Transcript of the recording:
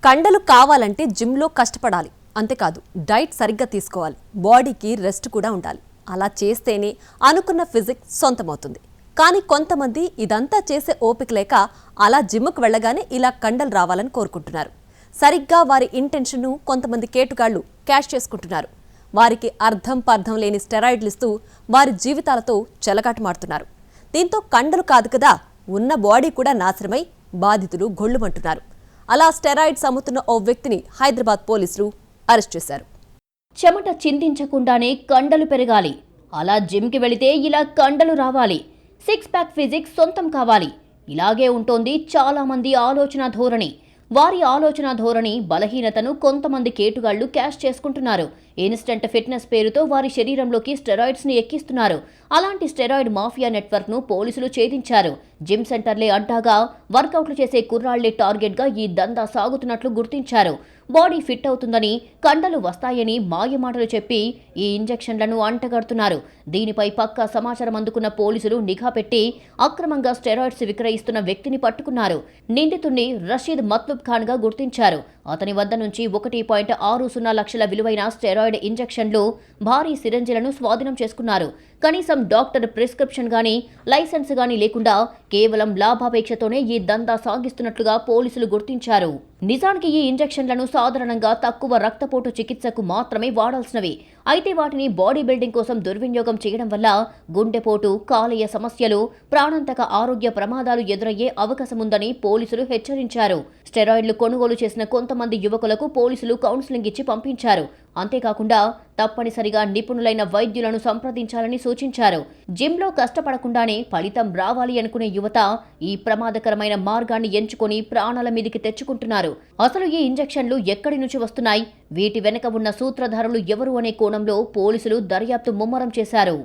కండలు కావాలంటే జిమ్లో కష్టపడాలి. అంతేకాదు డైట్ సరిగ్గా తీసుకోవాలి. బాడీకి రెస్ట్ కూడా ఉండాలి. అలా చేస్తేనే అనుకున్న ఫిజిక్ సొంతమవుతుంది. కానీ కొంతమంది ఇదంతా చేసే ఓపిక లేక అలా జిమ్కు వెళ్ళగానే ఇలా కండలు రావాలని కోరుకుంటున్నారు. సరిగ్గా వారి ఇంటెన్షన్ను కొంతమంది కేటుగాళ్లు క్యాష్ చేసుకుంటున్నారు. వారికి అర్థం పర్థం లేని స్టెరాయిడ్లు ఇస్తూ వారి జీవితాలతో చెలగాటమాడుతున్నారు. దీంతో కండలు కాదు కదా, ఉన్న బాడీ కూడా నాశనమై బాధితులు గొళ్లుమంటున్నారు. అలా స్టెరాయిడ్స్ అమ్ముతున్న ఓ వ్యక్తిని హైదరాబాద్ పోలీసులు అరెస్ట్ చేశారు. చెమట చిందించకుండానే కండలు పెరగాలి, అలా జిమ్కి వెళితే ఇలా కండలు రావాలి, సిక్స్ ప్యాక్ ఫిజిక్స్ సొంతం కావాలి. ఇలాగే ఉంటోంది చాలా మంది ఆలోచన ధోరణి. వారి ఆలోచన ధోరణి బలహీనతను కొంతమంది కేటుగాళ్లు క్యాష్ చేసుకుంటున్నారు. ఇన్స్టంట్ ఫిట్నెస్ పేరుతో వారి శరీరంలోకి స్టెరాయిడ్స్ ని ఎక్కిస్తున్నారు. అలాంటి స్టెరాయిడ్ మాఫియా నెట్వర్క్ ను పోలీసులు ఛేదించారు. జిమ్ సెంటర్లే అడ్డాగా, వర్కౌట్లు చేసే కుర్రాళ్లే టార్గెట్ గా ఈ దందా సాగుతున్నట్లు గుర్తించారు. బాడీ ఫిట్ అవుతుందని, కండలు వస్తాయని మాయమాటలు చెప్పి ఈ ఇంజెక్షన్లను అంటగడుతున్నారు. దీనిపై పక్కా సమాచారం అందుకున్న పోలీసులు నిఘా పెట్టి అక్రమంగా స్టెరాయిడ్స్ విక్రయిస్తున్న వ్యక్తిని పట్టుకున్నారు. నిందితుడిని రషీద్ మత్లూబ్ ఖాన్ గా గుర్తించారు. అతని వద్ద నుంచి 1.60 లక్షల విలువైన స్టెరాయిడ్ ఇంజెక్షన్లు, భారీ సిరంజిలను స్వాధీనం చేసుకున్నారు. కనీసం డాక్టర్ ప్రిస్క్రిప్షన్ గానీ, లైసెన్స్ గానీ లేకుండా కేవలం లాభాపేక్షతోనే ఈ దందా సాగిస్తున్నట్లుగా పోలీసులు గుర్తించారు. నిజానికి ఈ ఇంజెక్షన్లను సాధారణంగా తక్కువ రక్తపోటు చికిత్సకు మాత్రమే వాడాల్సినవి. అయితే వాటిని బాడీ బిల్డింగ్ కోసం దుర్వినియోగం చేయడం వల్ల గుండెపోటు, కాలేయ సమస్యలు, ప్రాణాంతక ఆరోగ్య ప్రమాదాలు ఎదురయ్యే అవకాశముందని పోలీసులు హెచ్చరించారు. స్టెరాయిడ్లు కొనుగోలు చేసిన కొంతమంది యువకులకు పోలీసులు కౌన్సిలింగ్ ఇచ్చి పంపించారు. అంతేకాకుండా తప్పనిసరిగా నిపుణులైన వైద్యులను సంప్రదించాలని సూచించారు. జిమ్లో కష్టపడకుండానే ఫలితం రావాలి అనుకునే యువత ఈ ప్రమాదకరమైన మార్గాన్ని ఎంచుకొని ప్రాణాల మీదికి తెచ్చుకుంటున్నారు. అసలు ఈ ఇంజెక్షన్లు ఎక్కడి నుంచి వస్తున్నాయి, వీటి వెనక ఉన్న సూత్రధారులు ఎవరు అనే కోణంలో పోలీసులు దర్యాప్తు ముమ్మరం చేశారు.